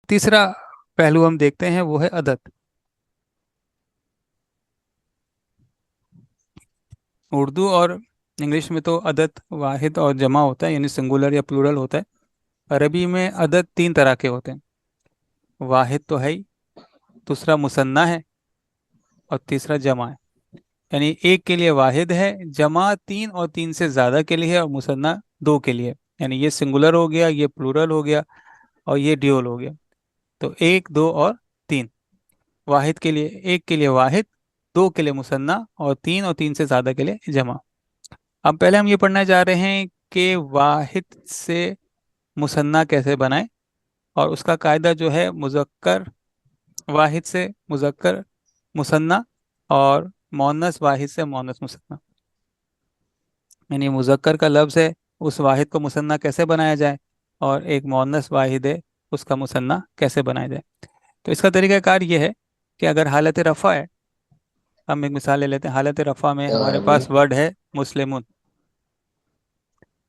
तीसरा पहलू हम देखते हैं, वो है अदद। उर्दू और इंग्लिश में तो अदद वाहिद और जमा होता है, यानी सिंगुलर या प्लूरल होता है। अरबी में अदद तीन तरह के होते हैं। वाहिद तो है ही, दूसरा मुसन्ना है, और तीसरा जमा है। यानी एक के लिए वाहिद है, जमा तीन और तीन से ज़्यादा के लिए है, और मुसन्ना दो के लिए। यानी ये सिंगुलर हो गया, ये प्लूरल हो गया, और ये ड्यूअल हो गया। तो एक, दो और तीन। वाहिद के लिए, एक के लिए वाहिद, दो के लिए मुसन्ना, और तीन से ज़्यादा के लिए जमा। अब पहले हम ये पढ़ना चाह रहे हैं कि वाहिद से मुसन्ना कैसे बनाएं, और उसका कायदा जो है मुज़क्कर वाहिद से मुज़क्कर मुसन्ना, और मोनस वाहिद से मोनस मुसन्ना। यानी मुज़क्कर का लफ्ज़ है, उस वाहिद को मुसन्ना कैसे बनाया जाए, और एक मोनस वाहिद है, उसका मुसन्ना कैसे बनाया जाए। तो इसका तरीक़ाकार ये है कि अगर हालत रफ़ा है, हम एक मिसाल ले लेते हैं। हालत रफ़ा में हमारे हाँ पास जी। वर्ड है मुस्लिमुन।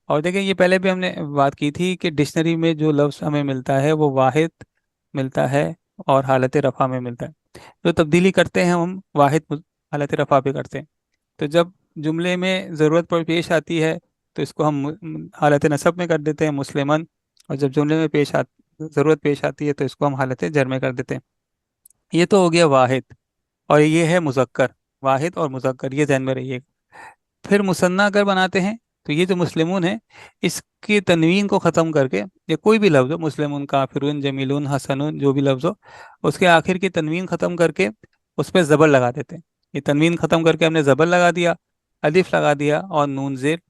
और देखिए, ये पहले भी हमने बात की थी कि डिक्शनरी में जो लफ्ज़ हमें मिलता है वो वाहिद मिलता है, और हालत रफ़ा में मिलता है। जो तब्दीली करते हैं हम वाहिद हालत रफ़ा पे करते हैं। तो जब जुमले में ज़रूरत पर पेश आती है, तो इसको हम हालत नसब में कर देते हैं मुस्लिमन। और जब जुमले में ज़रूरत पेश आती है, तो इसको हम हालत जर में कर देते हैं। ये तो हो गया वाहिद। और ये है मुज़क्कर। वाहिद और मुज़क्कर, ये ध्यान में रहिएगा। फिर मुसन्ना अगर बनाते हैं, तो ये जो मुस्लिमून है, इसकी तनवीन को ख़त्म करके, या कोई भी लफ्ज़ हो, मुस्लिमून, काफिरून, जमीलून, हसनून, जो भी लफ्ज़ हो, उसके आखिर की तनवीन ख़त्म करके उस पर ज़बर लगा देते हैं। ये तनवीन ख़त्म करके हमने ज़बर लगा दिया, अलिफ लगा दिया, और नून ज़ेर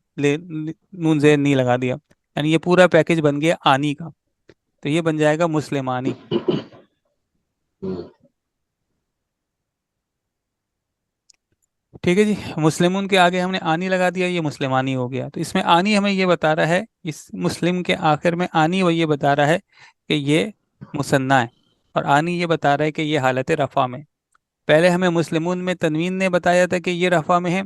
नी लगा दिया। यानी ये पूरा पैकेज बन गया आनी का। तो ये बन जाएगा मुस्लिमानी। हम्म। ठीक है जी। मुस्लिमून के आगे हमने आनी लगा दिया, ये मुस्लिमानी हो गया। तो इसमें आनी हमें ये बता रहा है, इस मुस्लिम के आखिर में आनी वो ये बता रहा है कि ये मुसन्ना है। और आनी ये बता रहा है कि ये हालत रफ़ा में। पहले हमें मुस्लिमून में तनवीन ने बताया था कि ये रफ़ा में है।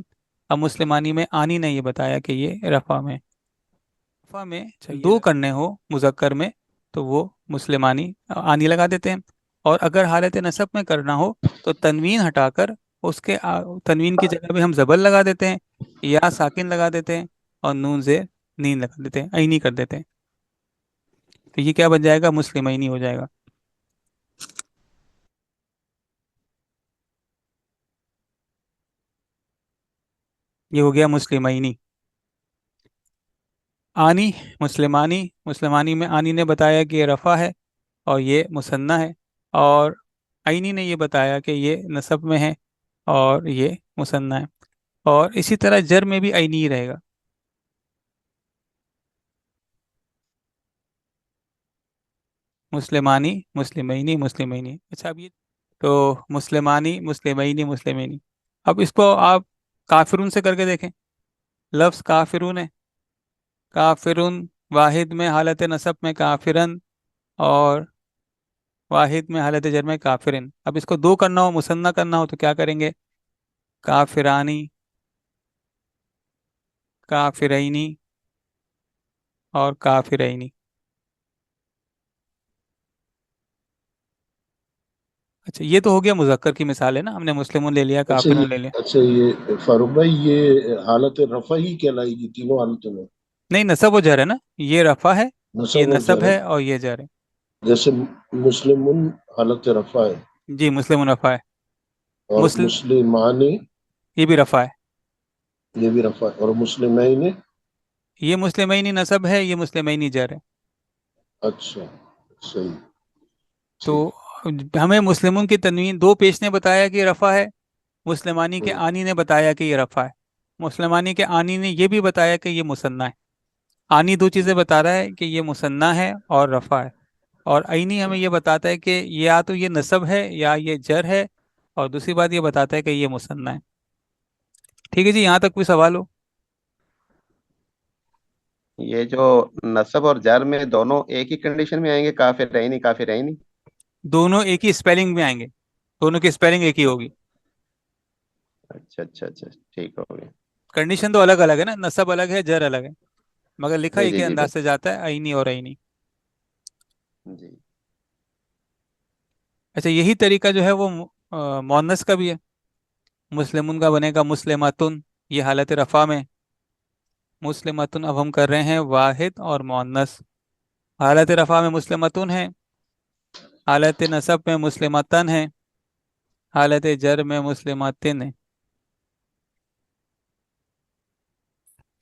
अब मुस्लिमानी में आनी ने ये बताया कि ये रफ़ा में। रफ़ा में दो करने हो मुज़क्कर में, तो वो मुस्लिमानी आनी लगा देते हैं। और अगर हालत नसब में करना हो, तो तनवीन हटाकर तनवीन की जगह भी हम ज़बर लगा देते हैं, या साकिन लगा देते हैं, और नून से नीन लगा देते हैं, ऐनी कर देते हैं। तो ये क्या बन जाएगा, मुस्लिमैनी हो जाएगा। ये हो गया मुस्लिमैनी। आनी, मुस्लिमानी। मुस्लिमानी में आनी ने बताया कि ये रफ़ा है, और ये मुसन्ना है। और आइनी ने ये बताया कि ये नसब में है, और ये मुसन्ना है। और इसी तरह जर में भी आइनी ही रहेगा। मुस्लिमानी, मुस्लिमैनी, मुस्लिमैनी। अच्छा, अब ये तो मुस्लिमानी, मुस्लिमैनी, मुस्लिमैनी। अब इसको आप काफिरून से करके देखें। लफ्ज़ काफिरून है। काफिरून, वाहिद में हालत नसब में काफिरन, और वाहिद में हालत जर में काफिरिन। अब इसको दो करना हो, मुसन्ना करना हो, तो क्या करेंगे, काफिरानी, काफिरैनी, और काफिरैनी। अच्छा, ये तो हो गया मुज़क्कर की मिसाल है ना, हमने मुस्लिमून ले लिया, अच्छा ये काफिरून ले लिया। अच्छा ये फारूक भाई, ये हालत रफ़ा ही कहलाएगी तीनों हालतों में? नहीं, नसब और जर है ना, ये रफ़ा है, ये नसब और नसब जर है। है, और ये जर है। जैसे मुस्लिमुन हालत रफ़ा है, जी, मुस्लिम रफ़ा है। और मुस्लिम, मुस्लिमानी ये भी रफ़ा है। ये भी रफ़ा है, और मुस्लिमैन। ये मुस्लिमैनी नसब है, ये मुस्लिमैनी जर है। अच्छा, सही, तो ठीक। हमें मुस्लिमों की तनवीन दो पेश ने बताया कि रफ़ा है, मुस्लिमानी के हम्म। आनी ने बताया कि ये रफ़ा है। मुस्लिमानी के आनी ने ये भी बताया कि ये मुसन्ना है। आनी दो चीज़ें बता रहा है कि ये मुसन्ना है और रफ़ा है। और आइनी हमें ये बताता है कि या तो ये नसब है या ये जर है। और दूसरी बात ये बताता है कि ये मुसन्ना है। ठीक है जी, यहाँ तक कोई सवाल हो? ये जो नसब और जर में दोनों एक ही कंडीशन में आएंगे, काफिर रही नहीं, काफिर रही नहीं? दोनों एक ही स्पेलिंग में आएंगे। दोनों की स्पेलिंग एक ही होगी। अच्छा अच्छा अच्छा, ठीक हो गया। कंडीशन तो अलग अलग है ना, नसब अलग है, जर अलग है, मगर लिखा जी एक जी ही जी अंदाज से बिल्कुल। जाता है, आईनी और आईनी। जी। अच्छा, यही तरीका जो है वो मुअन्नस का भी है। मुस्लिमुन का बनेगा मुस्लिमातुन, ये हालत रफ़ा में। मुस्लिमातुन अब हम कर रहे हैं वाहिद और मुअन्नस। हालत रफ़ा में मुस्लिमातुन है, हालत नसब में मुस्लिमातन है, हालत जर में मुस्लिमातिन है।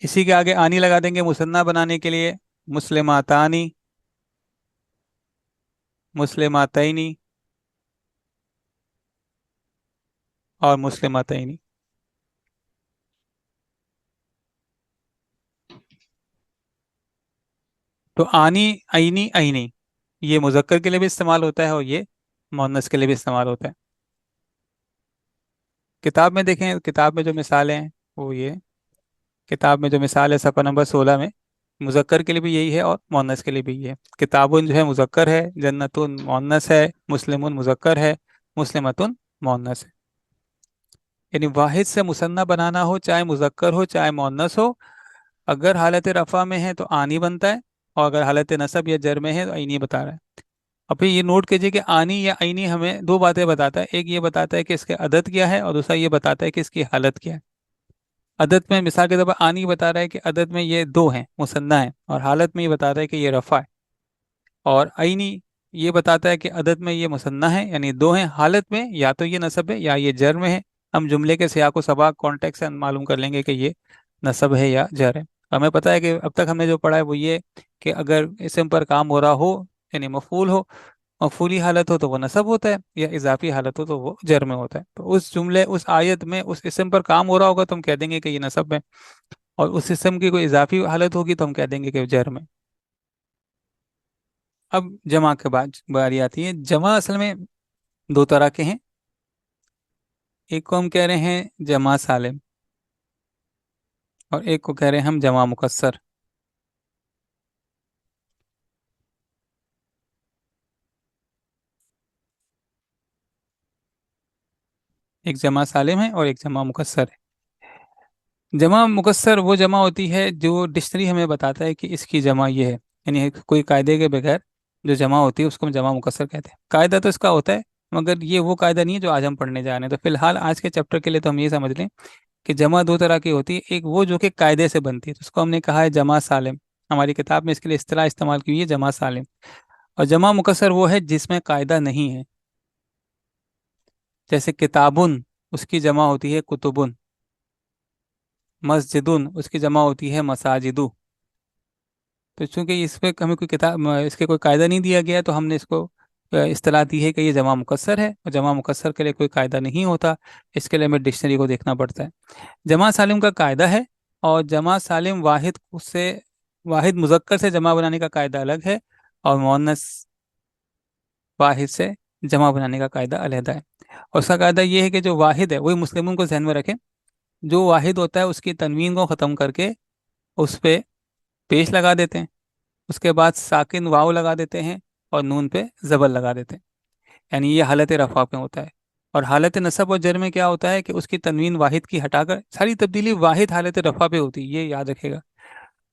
इसी के आगे आनी लगा देंगे मुसन्ना बनाने के लिए। मुस्लिमातानी, मुस्लिमातैनी और मुस्लिमातैनी। तो आनी, ऐनी, ऐनी, ये मुजक्कर के लिए भी इस्तेमाल होता है और ये मुअन्नस के लिए भी इस्तेमाल होता है। किताब में देखें, किताब में जो मिसालें हैं वो ये, किताब में जो मिसाल है सफ़ा नंबर 16 में, मुजक्कर के लिए भी यही है और मुअन्नस के लिए भी यही है। किताबुन जो है मुजक्कर है, जन्नतुन मुअन्नस है, मुस्लिमुन मुजक्कर है, मुस्लिमतुन मुअन्नस है। यानी वाहिद से मुसन्ना बनाना हो, चाहे मुजक्कर हो चाहे मुअन्नस हो, अगर हालत रफ़ा में है तो आनी बनता है, और अगर हालत नसब या जर में है तो ऐनी बता रहा है। अब फिर ये नोट कीजिए कि आनी या ऐनी हमें दो बातें बताता है। एक ये बताता है कि इसके अदद क्या है, और दूसरा ये बताता है कि इसकी हालत क्या है। अदद में मिसाल के तौर पर आनी बता रहा है कि अदद में ये दो हैं, मुसन्ना है, और हालत में ये बता रहा है कि ये रफ़ा है। और ऐनी ये बताता है कि अदद में ये मुसन्ना है यानी दो हैं, हालत में या तो ये नसब है या ये जर में है। हम जुमले के सियाक व सबाक कॉन्टेक्स्ट से मालूम कर लेंगे कि ये नसब है या जर है। हमें पता है कि अब तक हमने जो पढ़ा है वो ये कि अगर इसम पर काम हो रहा हो, यानी मफूल हो, मफूली हालत हो तो वो नसब होता है, या इजाफी हालत हो तो वो जर में होता है। तो उस जुमले, उस आयत में उस इसम पर काम हो रहा होगा तो हम कह देंगे कि ये नसब है, और उस इसम की कोई इजाफी हालत होगी तो हम कह देंगे कि जर में। अब जमा के बाद बारी आती है। जमा असल में दो तरह के हैं। एक को हम कह रहे हैं जमा सालिम, और एक को कह रहे हैं हम जमा मुकस्सर। एक जमा सालिम है और एक जमा मुकस्सर है। जमा मुकस्सर वो जमा होती है जो डिक्शनरी हमें बताता है कि इसकी जमा ये है, यानी कोई कायदे के बगैर जो जमा होती है उसको हम जमा मुकस्सर कहते हैं। कायदा तो इसका होता है, मगर ये वो कायदा नहीं है जो आज हम पढ़ने जा रहे हैं। तो फिलहाल आज के चैप्टर के लिए तो हम ये समझ लें कि जमा दो तरह की होती है। एक वो जो कि कायदे से बनती है, तो उसको हमने कहा है जमा सालिम। हमारी किताब में इसके लिए इस्तेलाह इस्तेमाल की हुई है जमा सालिम। और जमा मुकस्सर वो है जिसमें कायदा नहीं है। जैसे किताबुन, उसकी जमा होती है कुतुबुन। मस्जिदुन, उसकी जमा होती है मसाजिदु। तो चूंकि इस पे हमें कोई किताब, इसके कोई कायदा नहीं दिया गया है, तो हमने इसको इस्तेलाह दी है कि ये जमा मुकस्सर है, और जमा मुकस्सर के लिए कोई कायदा नहीं होता। इसके लिए हमें डिक्शनरी को देखना पड़ता है। जमा सालिम का कायदा है, और जमा सालिम वाहिद से, वाहिद मुजक्कर से जमा बनाने का कायदा अलग है, और मुअन्नस वाहिद से जमा बनाने का कायदा अलहदा है। और उसका कायदा ये है कि जो वाहिद है वही मुस्लिमों को ध्यान में रखें। जो वाहिद होता है उसकी तनवीन को ख़त्म करके उस पे पेश लगा देते हैं, उसके बाद साकिन वाव लगा देते हैं, और नून पे ज़बर लगा देते हैं। यानी ये हालत रफ़ा में होता है। और हालत नसब और जर में क्या होता है कि उसकी तनवीन वाहिद की हटाकर, सारी तब्दीली वाहिद हालत रफ़ा पे होती है, ये याद रखेगा।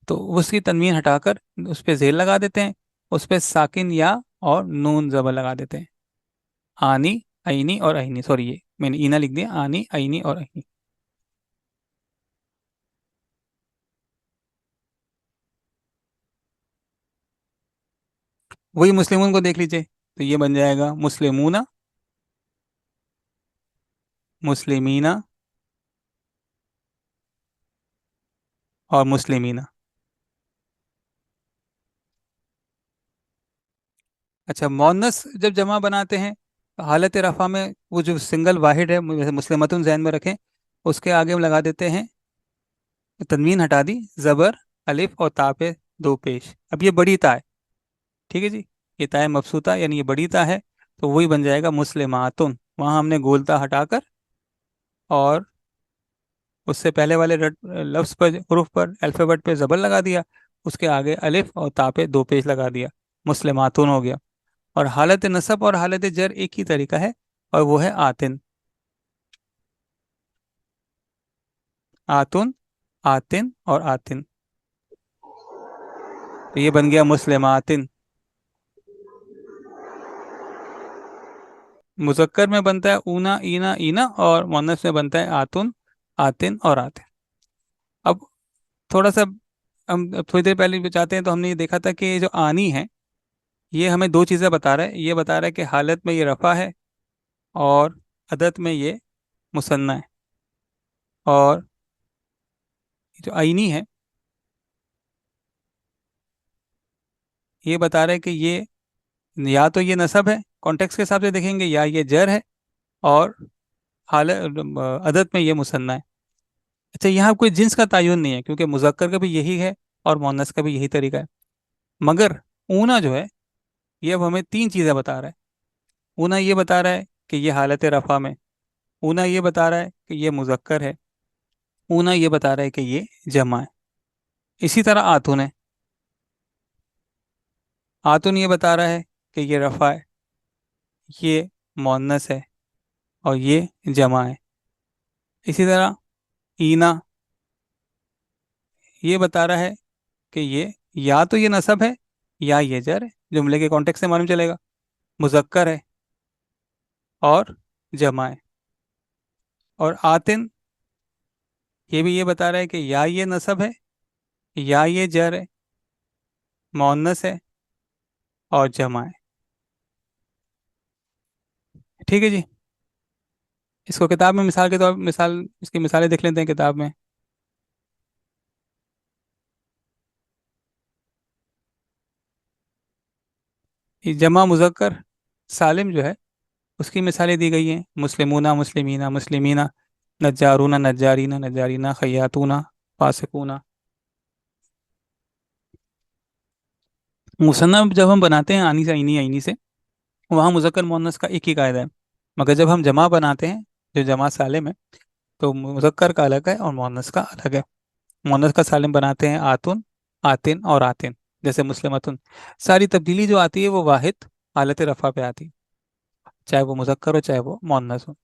तो उसकी तनवीन हटाकर उस पर जेल लगा देते हैं, उस पर साकिन या और नून ज़बर लगा देते हैं। आनी, ऐनी और ऐनी, सॉरी ये मैंने ईना लिख दिया, आनी, ऐनी और ऐनी। वही मुस्लिमून को देख लीजिए, तो ये बन जाएगा मुस्लिमूना, मुस्लिमीना और मुस्लिमीना। अच्छा, मोनस जब जमा बनाते हैं तो हालत रफ़ा में वो जो सिंगल वाहिद है, जैसे मुस्लिमतुन जहन में रखें, उसके आगे हम लगा देते हैं, तनवीन हटा दी, ज़बर, अलिफ और ता पे दो पेश। अब ये बड़ी ता है, ठीक है जी, ये ता है मबसूता, यानी ये बड़ी ता है। तो वही बन जाएगा मुस्लिमातुन। वहाँ हमने गोलता हटाकर और उससे पहले वाले लफ्ज़ पर, हरूफ पर, अल्फ़ाबेट पे ज़बर लगा दिया, उसके आगे अलिफ और ता पे दो पेश लगा दिया, मुस्लिमातुन हो गया। और हालत नसब और हालत जर एक ही तरीका है, और वो है आतिन। आतुन, आतिन और आतिन। तो ये बन गया मुस्लिमातिन। मुजक्कर में बनता है ऊना ईना ईना, और मुअन्नस में बनता है आतुन आतिन और आतिन। अब थोड़ा सा हम अब थोड़ी देर पहले भी चाहते हैं, तो हमने ये देखा था कि ये जो आनी है ये हमें दो चीज़ें बता रहा है। ये बता रहा है कि हालत में ये रफ़ा है और अदद में ये मुसन्ना है। और जो आइनी है ये बता रहा है कि ये या तो ये नसब है, कॉन्टेक्स्ट के हिसाब से देखेंगे, या ये जर है, और हालत अदद में ये मुसन्ना है। अच्छा, यहाँ कोई जिन्स का तायुन नहीं है, क्योंकि मुजक्कर का भी यही है और मुअन्नस का भी यही तरीका है। मगर ऊना जो है ये अब हमें तीन चीज़ें बता रहा है। ऊना ये बता रहा है कि ये हालत रफ़ा में, ऊना ये बता रहा है कि ये मुजक्कर है, ऊना ये बता रहा है कि ये जमा है। इसी तरह आतुन है, आतुन ये बता रहा है कि ये रफ़ा है, ये मुअन्नस है, और ये जमा है। इसी तरह ईना ये बता रहा है कि ये या तो ये नसब है या ये जर है, जुमले के कॉन्टेक्स्ट से मालूम चलेगा, मुजक्कर है और जमा है। और आतिन ये भी ये बता रहा है कि या ये नसब है या ये जर है, मुअन्नस है और जमा है। ठीक है जी। इसको किताब में मिसाल के तौर मिसाल इसकी मिसालें देख लेते हैं किताब में। ये जमा मुजक्कर सालिम जो है उसकी मिसालें दी गई हैं, मुस्लिमूना मुस्लिमीना मुस्लिमीना, नज्जारूना नज्जारीना नज्जारीना, खैयातूना फासिकूना। मुसन्ना जब हम बनाते हैं आनी से आइनी आइनी से, वहाँ मुजक्कर मुअन्नस का एक ही कायदा है। मगर जब हम जमा बनाते हैं, जो जमा सालिम है, तो मुजक्कर का अलग है और मुअन्नस का अलग है। मुअन्नस का सालिम बनाते हैं आतुन आतिन और आतिन, जैसे मुस्लिमतुन। सारी तब्दीली जो आती है वो वाहिद हालत रफ़ा पे आती है, चाहे वो मुजक्कर हो चाहे वो मुअन्नस हो।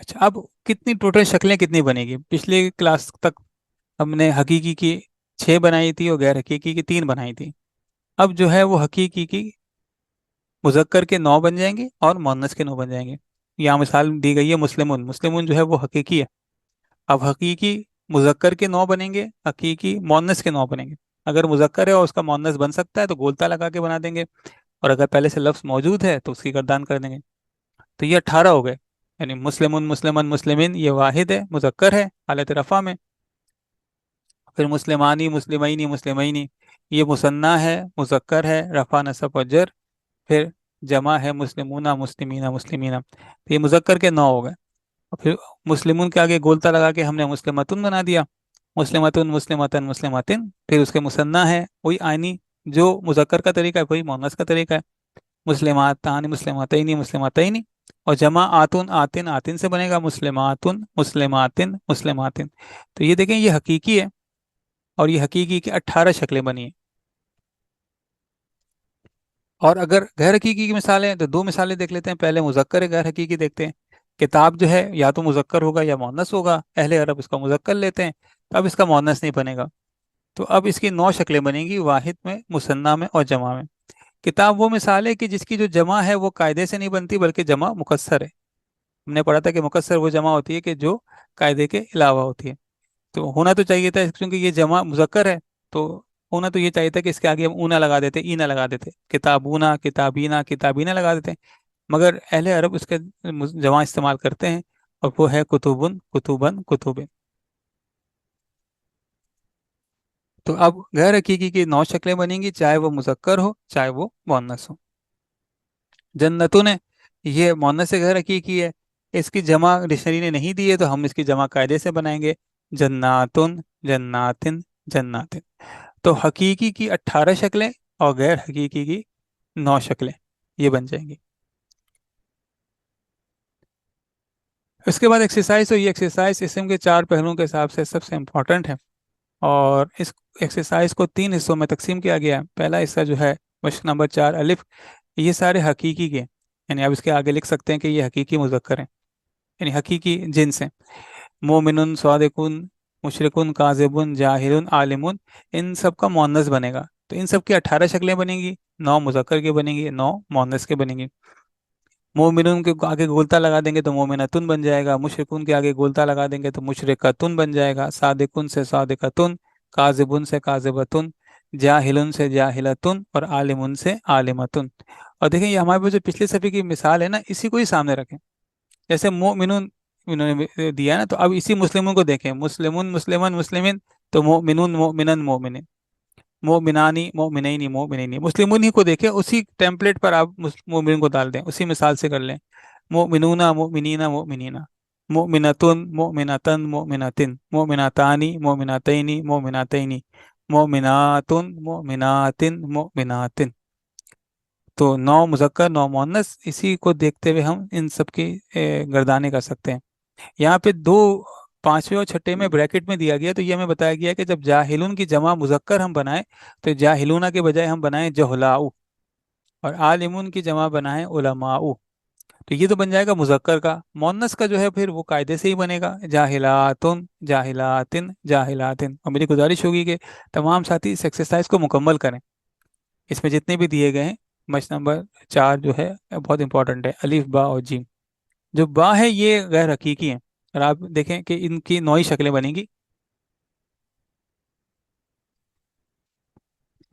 अच्छा, अब कितनी टोटल शक्लें कितनी बनेगी? पिछले क्लास तक हमने हकीकी की 6 बनाई थी और गैर हकीकी की 3 बनाई थी। अब जो है वो हकीकी की मुजक्कर के 9 बन जाएंगे और मुअन्नस के 9 बन जाएंगे। यहाँ मिसाल दी गई है मुस्लिमुन, मुस्लिमुन जो है वो हकीकी है। अब हकीकी मुजक्कर के 9 बनेंगे, हकीकी मुअन्नस के 9 बनेंगे। अगर मुजक्कर है और उसका मुअन्नस बन सकता है तो गोलता लगा के बना देंगे, और अगर पहले से लफ्ज़ मौजूद है तो उसकी गर्दान कर देंगे। तो ये 18 हो गए। यानी मुस्लिमुन मुस्लिमन मुस्लिमिन ये वाहिद है, मुजक्कर है हालत रफ़ा में। फिर मुस्लिमानी मुस्लिमैनी मुस्लिमैनी ये मुसन्ना है, मुजक्कर है, रफ़ा नसब और जर। फिर जमा है मुस्लिमूना मुस्लिमीना मुस्लिमीना, तो ये मुजक्कर के 9 हो गए। और फिर मुस्लिमून के आगे गोलता लगा के हमने मुस्लिमतुन बना दिया, मुस्लिमतुन मुस्लिमतन मुस्लिमतिन। फिर उसके मुसन्ना है वही आइनी, जो मुजक्कर का तरीका है वही मुअन्नस का तरीका है, मुस्लिमातानी मुस्लिमतैनी मुस्लिमतैनी। और जमा आतुन आतिन आतिन से बनेगा, मुस्लिमातुन मुस्लिमातिन मुस्लिमातिन। तो ये देखें, ये हकीकी है और ये हकीकी की 18 शक्लें बनी हैं। और अगर गैर हकीकी की मिसालें हैं तो दो मिसालें देख लेते हैं। पहले मुजक्कर है गैर हकीकी देखते हैं। किताब जो है या तो मुजक्कर होगा या मुअन्नस होगा, अहले अरब इसका मुजक्कर लेते हैं, तो अब इसका मुअन्नस नहीं बनेगा। तो अब इसकी 9 शक्लें बनेंगी, वाहिद में, मुसन्ना में और जमा में। किताब वो मिसाल है कि जिसकी जो जमा है वो कायदे से नहीं बनती बल्कि जमा मुकस्सर है। हमने पढ़ा था कि मुकस्सर वो जमा होती है कि जो कायदे के अलावा होती है। तो होना तो चाहिए था, क्योंकि ये जमा मुजक्कर है, तो होना तो ये चाहिए था कि इसके आगे हम ऊना लगा देते, ईना लगा देते, किताबूना किताबीना किताबीना लगा देते। मगर अहले अरब उसके जमा इस्तेमाल करते हैं, और वो है कुतुबुन कुतुबन कुतुबिन। तो अब गैर हकीकी की 9 शक्लें बनेंगी, चाहे वो मुजक्कर हो चाहे वो मुअन्नस हो। जन्नतुन है, ये मुअन्नस से गैर हकीकी है, इसकी जमा डिक्शनरी ने नहीं दी है, तो हम इसकी जमा कायदे से बनाएंगे, जन्नातुन जन्नातिन जन्नातिन। तो हकीकी की 18 शक्लें और गैर हकीकी की 9 शक्लें, ये बन जाएंगी। इसके बाद एक्सरसाइज, तो ये एक्सरसाइज इसम के 4 पहलुओं के हिसाब से सबसे इम्पोर्टेंट है। और इस एक्सरसाइज को 3 हिस्सों में तकसीम किया गया है। पहला हिस्सा जो है मशक नंबर 4 अलिफ, ये सारे हकीकी के, यानी आप इसके आगे लिख सकते हैं कि ये हकीकी मुजक्कर हैं, यानी हकीकी जिन्स हैं। मोमिनुन स्वादिकुन मुशरिकुन काजिबुन जाहिलुन आलिमुन, इन सब का मुअन्नस बनेगा। تو ان سب کی 18 شکلیں بنیں گی، 9 مذکر کی بنیں گی، 9 مؤنث کے بنیں گی۔ مومنون کے آگے گولتا لگا دیں گے تو مومنتن بن جائے گا، مشرکون کے آگے گولتا لگا دیں گے تو مشرکتن بن جائے گا، صادقن سے صادقتن، کاذبن سے کاذبتن، جاہلن سے جاہلتن، اور عالمن سے عالمتن۔ اور دیکھیں یہ ہمارے پاس جو پچھلے صفحے کی مثال ہے نا، اسی کو ہی سامنے رکھیں۔ جیسے مومنون انہوں نے دیا نا، تو اب اسی مسلموں کو دیکھیں، مسلمون مسلمن مسلمین، تو مومنون مومنن مومن، مومنانی مومنینی مومنینی، مسلمون ہی کو دیکھیں، اسی ٹیمپلیٹ پر آپ مومن کو ڈال دیں، اسی مثال سے کر لیں۔ مؤمنون مومنین مومنین، مؤمنتن مؤمنتن مؤمنتن، مؤمناتانی مومناتینی مومناتینی، مؤمناتن مؤمناتن مؤمناتن۔ تو 9 مذکر 9 مؤنث، اسی کو دیکھتے ہوئے ہم ان سب کی گردانے کر سکتے ہیں۔ یہاں پہ 2 5ویں اور 6 میں بریکٹ میں دیا گیا، تو یہ ہمیں بتایا گیا کہ جب جاہلون کی جمع مذکر ہم بنائیں تو جاہلونہ کے بجائے ہم بنائیں جہلاء، اور عالمون کی جمع بنائیں علماء، تو یہ تو بن جائے گا مذکر کا۔ مؤنث کا جو ہے پھر وہ قاعدے سے ہی بنے گا، جاہلاتن جاہلاتن جاہلاتن۔ اور میری گزارش ہوگی کہ تمام ساتھی اس ایکسرسائز کو مکمل کریں، اس میں جتنے بھی دیے گئے ہیں۔ مچ نمبر 4 جو ہے بہت امپورٹنٹ ہے، الف با اور جیم۔ جو با ہے یہ غیر حقیقی ہیں، اور آپ دیکھیں کہ ان کی 9 ہی شکلیں بنیں گی۔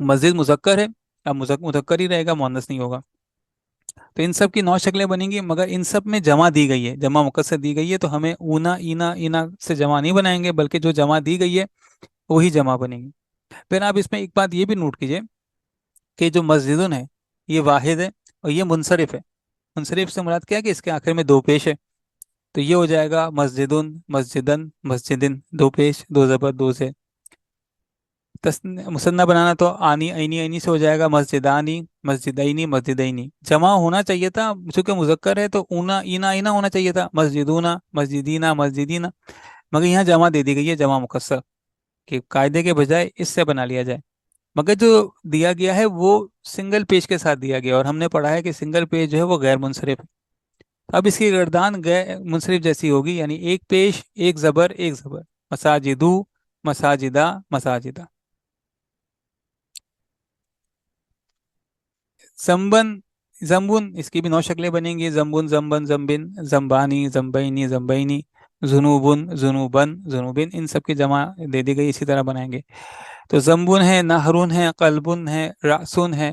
مسجد مذکر ہے، اب مذکر ہی رہے گا، مؤنث نہیں ہوگا۔ تو ان سب کی 9 شکلیں بنیں گی، مگر ان سب میں جمع دی گئی ہے، جمع مکسر دی گئی ہے، تو ہمیں اونا اینا اینا سے جمع نہیں بنائیں گے، بلکہ جو جمع دی گئی ہے وہی جمع بنے گی۔ پھر آپ اس میں ایک بات یہ بھی نوٹ کیجئے کہ جو مسجدن ہے یہ واحد ہے اور یہ منصرف ہے۔ منصرف سے مراد کیا ہے کہ اس کے آخر میں 2 پیش ہے، تو یہ ہو جائے گا مسجدن مسجدن مسجدن، 2 پیش 2 زبر 2 سے۔ مثنیٰ بنانا تو آنی عینی عینی سے ہو جائے گا، مسجدانی مسجدینی مسجدینی۔ جمع ہونا چاہیے تھا، چونکہ مذکر ہے تو اونا اینا اینا ہونا چاہیے تھا، مسجدونا مسجدینا مسجدینا، مگر یہاں جمع دے دی گئی ہے، جمع مکسر، کہ قاعدے کے بجائے اس سے بنا لیا جائے۔ مگر جو دیا گیا ہے وہ سنگل پیج کے ساتھ دیا گیا، اور ہم نے پڑھا ہے کہ سنگل پیج جو ہے وہ غیر منصرف ہے۔ اب اس کی گردان غیر منصرف جیسی ہوگی، یعنی ایک پیش ایک زبر ایک زبر، مساجدو مساجدہ مساجدہ۔ زمبن زمبن، اس کی بھی 9 شکلیں بنیں گی، زمبن زمبن زمبن، زمبانی زمبینی زمبینی، زنوبن زنوبن زنوبن، ان سب کی جمع دے دی گئی، اسی طرح بنائیں گے۔ تو زمبن ہے، نہرن ہے، قلبن ہے، راسن ہے،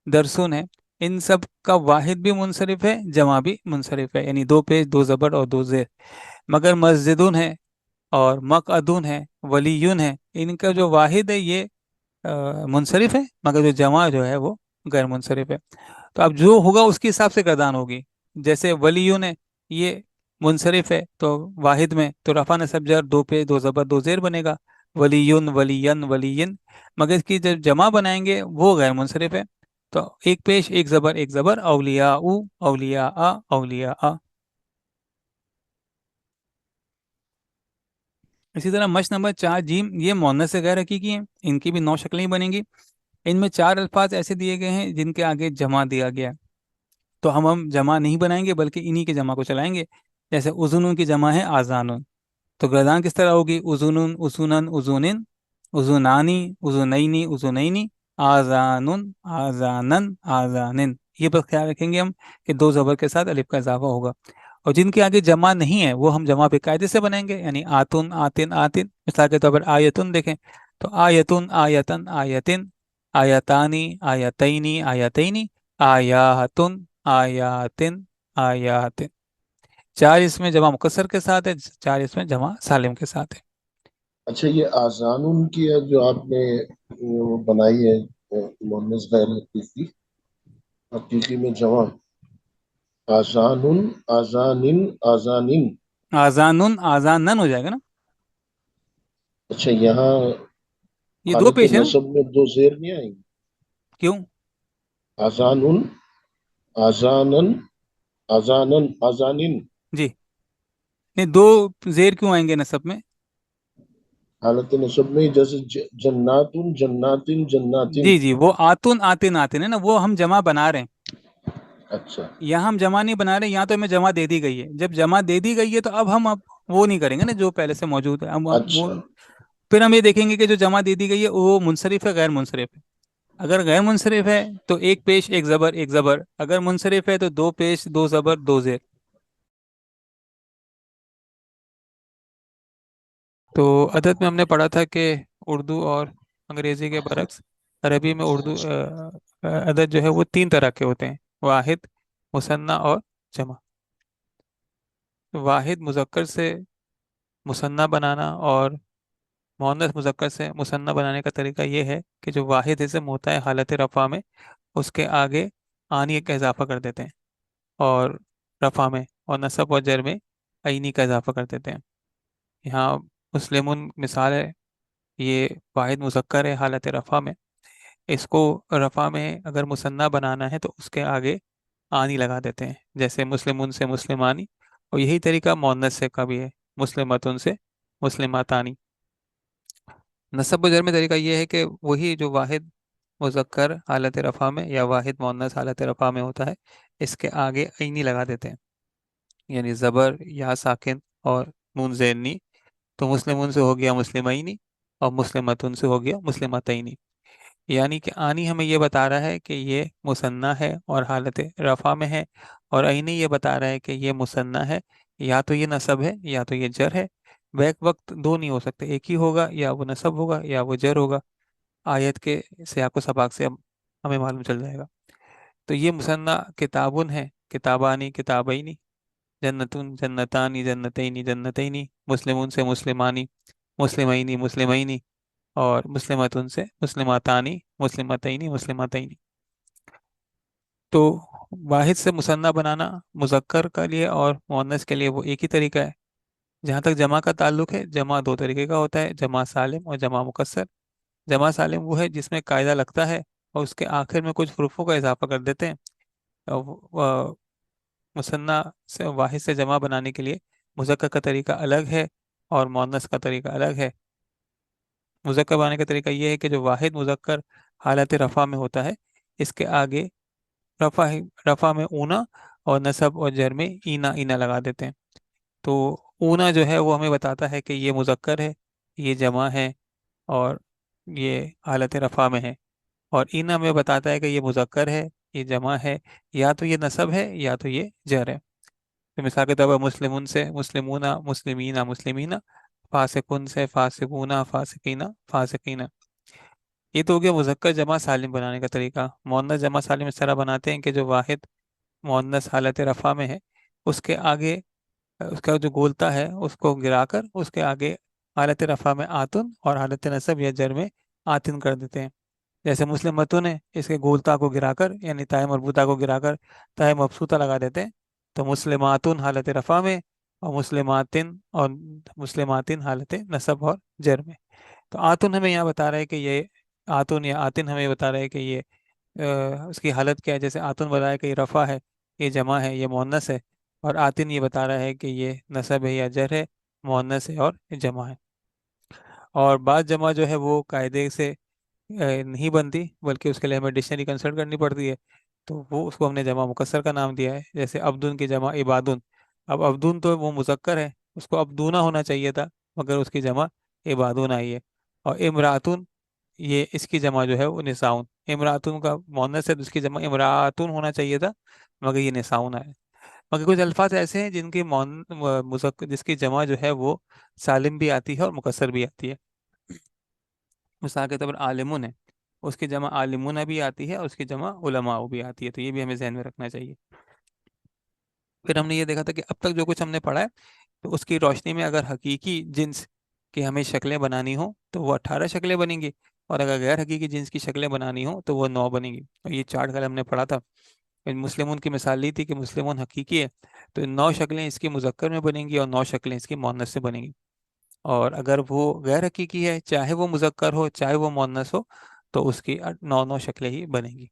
درسن ہے، ان سب کا واحد بھی منصرف ہے، جمع بھی منصرف ہے، یعنی 2 پیش 2 زبر اور 2 زیر۔ مگر مسجدن ہے اور مقعدن ہے، ولیون ہے، ان کا جو واحد ہے یہ منصرف ہے، مگر جو جمع جو ہے وہ غیر منصرف ہے۔ تو اب جو ہوگا اس کے حساب سے گردان ہوگی۔ جیسے ولیون ہے یہ منصرف ہے تو واحد میں تو رفع نصب جر 2 پیش 2 زبر 2 زیر بنے گا، ولیون ولین ولین، مگر اس کی جب جمع بنائیں گے وہ غیر منصرف ہے، تو ایک پیش ایک زبر ایک زبر، اولیاء اولیاء اولیاء۔ اسی طرح مشق نمبر 4 جیم، یہ مؤنث سے غیر حقیقی ہیں، ان کی بھی 9 شکلیں بنیں گی۔ ان میں 4 الفاظ ایسے دیے گئے ہیں جن کے آگے جمع دیا گیا ہے، تو ہم جمع نہیں بنائیں گے بلکہ انہی کے جمع کو چلائیں گے۔ جیسے اذن کی جمع ہے آذان، تو گردان کس طرح ہوگی، اذن اذنن اذونن، اذنانی اذنینی اذنینی، آذان آذانن آذانن۔ یہ بس خیال رکھیں گے ہم کہ 2 زبر کے ساتھ الف کا اضافہ ہوگا، اور جن کے آگے جمع نہیں ہے وہ ہم جمع بے قاعدے سے بنائیں گے، یعنی آتن آتن آتن۔ مثال کے طور پر آیتن دیکھیں تو آیتن آیتن آیتن، آیتانی آیتینی آیتینی، آیاتن آیاتن آیاتن۔ 4 اس میں جمع مکسر کے ساتھ ہے، 4 اس میں جمع سالم کے ساتھ ہے۔ اچھا، یہ آزان کی ہے جو آپ نے وہ بنائی ہے مؤنث غیر حقیقی، حقیقی میں جمع آزان آزانن آزانن۔ آزانن آزانن ہو جائے گا نا، اچھا، یہاں یہ 2 حالت پیش ہے نا، نصب میں 2 زیر نہیں آئیں گے؟ کیوں؟ آزان آزانن آزانن آزانن، جی نہیں، 2 زیر کیوں آئیں گے نصب میں؟ حالت نصب میں جیسے جناتن جناتن جناتن۔ جی جی، وہ آتن آتن آتن ہے نا، وہ ہم جمع بنا رہے ہیں، اچھا یہاں ہم جمع نہیں بنا رہے، یہاں تو ہمیں جمع دے دی گئی ہے۔ جب جمع دے دی گئی ہے تو اب ہم وہ نہیں کریں گے نا جو پہلے سے موجود ہے، وہ اچھا پھر ہم یہ دیکھیں گے کہ جو جمع دے دی گئی ہے وہ منصرف ہے غیر منصرف ہے۔ اگر غیر منصرف ہے تو ایک پیش ایک زبر ایک زبر، اگر منصرف ہے تو دو پیش دو زبر دو زیر۔ تو عدد میں ہم نے پڑھا تھا کہ اردو اور انگریزی کے برعکس عربی میں عدد جو ہے وہ تین طرح کے ہوتے ہیں: واحد، مثنی اور جمع۔ واحد مذکر سے مثنی بنانا اور مؤنث مذکر سے مثنی بنانے کا طریقہ یہ ہے کہ جو واحد اسم ہوتا ہے حالت رفع میں، اس کے آگے آنی کا اضافہ کر دیتے ہیں، اور رفع میں اور نصب و جر میں عینی کا اضافہ کر دیتے ہیں۔ یہاں مسلمون مثال ہے، یہ واحد مذکر ہے حالت رفع میں، اس کو رفع میں اگر مثنی بنانا ہے تو اس کے آگے آنی لگا دیتے ہیں، جیسے مسلمون سے مسلمانی، اور یہی طریقہ مؤنث سے کا بھی ہے، مسلمتن سے مسلماتانی۔ نصب و جر میں طریقہ یہ ہے کہ وہی جو واحد مذکر حالت رفع میں یا واحد مؤنث حالت رفع میں ہوتا ہے، اس کے آگے عینی لگا دیتے ہیں، یعنی زبر یا ساکن اور نون زینی، تو مسلمون سے ہو گیا مسلمینی، اور مسلمتن سے ہو گیا مسلمتینی۔ یعنی کہ آنی ہمیں یہ بتا رہا ہے کہ یہ مثنیٰ ہے اور حالت رفع میں ہے، اور عینی یہ بتا رہا ہے کہ یہ مثنیٰ ہے، یا تو یہ نصب ہے یا تو یہ جر ہے۔ بیک وقت دو نہیں ہو سکتے، ایک ہی ہوگا، یا وہ نصب ہوگا یا وہ جر ہوگا۔ آیت کے سیاق و سباق سے ہمیں معلوم چل جائے گا۔ تو یہ مثنیٰ کتابن ہے، کتابانی کتابینی، جنتن جنتانی جنتینی جنتینی، مسلمون سے مسلمانی، مسلمینی مسلمینی، اور مسلمتن سے مسلماتانی، مسلمتینی مسلمتینی۔ تو واحد سے مثنیٰ بنانا مذکر کے لیے اور مؤنث کے لیے وہ ایک ہی طریقہ ہے۔ جہاں تک جمع کا تعلق ہے، جمع دو طریقے کا ہوتا ہے: جمع سالم اور جمع مکسر۔ جمع سالم وہ ہے جس میں قاعدہ لگتا ہے اور اس کے آخر میں کچھ حروفوں کا اضافہ کر دیتے ہیں۔ مثنیٰ سے واحد سے جمع بنانے کے لیے مذکر کا طریقہ الگ ہے اور مؤنث کا طریقہ الگ ہے۔ مذکر بنانے کا طریقہ یہ ہے کہ جو واحد مذکر حالت رفع میں ہوتا ہے، اس کے آگے رفع میں اونا اور نصب اور جر میں اینا اینا لگا دیتے ہیں۔ تو اونا جو ہے وہ ہمیں بتاتا ہے کہ یہ مذکر ہے، یہ جمع ہے، اور یہ حالت رفع میں ہے، اور اینا میں بتاتا ہے کہ یہ مذکر ہے، یہ جمع ہے، یا تو یہ نصب ہے یا تو یہ جر ہے۔ تو مثال کے طور پر مسلمون سے مسلمونہ مسلمینہ مسلمینہ، فاسقون سے فاسقونہ فاسقینہ فاسقینہ۔ یہ تو ہو گیا مذکر جمع سالم بنانے کا طریقہ۔ مؤنث جمع سالم اس طرح بناتے ہیں کہ جو واحد مؤنث حالت رفع میں ہے، اس کے آگے اس کا جو گولتا ہے اس کو گرا کر اس کے آگے حالت رفع میں آتن اور حالت نصب یا جر میں آتن کر دیتے ہیں۔ جیسے مسلمتن ہے، اس کے گولتا کو گرا کر یعنی تائے مربوطہ کو گرا کر تائے مبسوطہ لگا دیتے ہیں، تو مسلماتن حالت رفع میں، اور مسلماتن حالت نصب اور جر میں۔ تو آتن ہمیں یہاں بتا رہا ہے کہ یہ آتن یا آتن ہمیں بتا رہا ہے کہ یہ اس کی حالت کیا ہے۔ جیسے آتن بتایا کہ یہ رفع ہے، یہ جمع ہے، یہ مؤنث ہے، اور آتن یہ بتا رہا ہے کہ یہ نصب ہے یا جر ہے، مؤنث ہے اور جمع ہے۔ اور بعض جمع جو ہے وہ قاعدے سے نہیں بنتی، بلکہ اس کے لیے ہمیں ڈکشنری کنسلٹ کرنی پڑتی ہے، تو وہ اس کو ہم نے جمع مکسر کا نام دیا ہے۔ جیسے عبدن کی جمع عبادن، اب عبدن تو وہ مذکر ہے، اس کو عبدونہ ہونا چاہیے تھا، مگر اس کی جمع عبادون آئی ہے۔ اور امراتن، یہ اس کی جمع جو ہے وہ نساؤن، امراتن کا مؤنث ہے تو اس کی جمع امراتن ہونا چاہیے تھا، مگر یہ نساؤن آئے۔ مگر کچھ الفاظ ایسے ہیں جن کی جس کی جمع جو ہے وہ سالم بھی آتی ہے اور مکسر بھی آتی ہے۔ مثال کے طور پر عالمون ہے، اس کی جمع عالمون بھی آتی ہے اور اس کی جمع علماء بھی آتی ہے، تو یہ بھی ہمیں ذہن میں رکھنا چاہیے۔ پھر ہم نے یہ دیکھا تھا کہ اب تک جو کچھ ہم نے پڑھا ہے، تو اس کی روشنی میں اگر حقیقی جنس کی ہمیں شکلیں بنانی ہوں تو وہ 18 شکلیں بنیں گی، اور اگر غیر حقیقی جنس کی شکلیں بنانی ہوں تو وہ 9 بنیں گی۔ اور یہ چارٹ کل ہم نے پڑھا تھا، مسلمون کی مثال لی تھی کہ مسلمون حقیقی ہے، تو 9 شکلیں اس کی مذکر میں بنیں گی اور 9 شکلیں اس کی مؤنث سے بنیں گی۔ اور اگر وہ غیر حقیقی ہے، چاہے وہ مذکر ہو چاہے وہ مؤنث ہو، تو اس کی 9 شکلیں ہی بنیں گی۔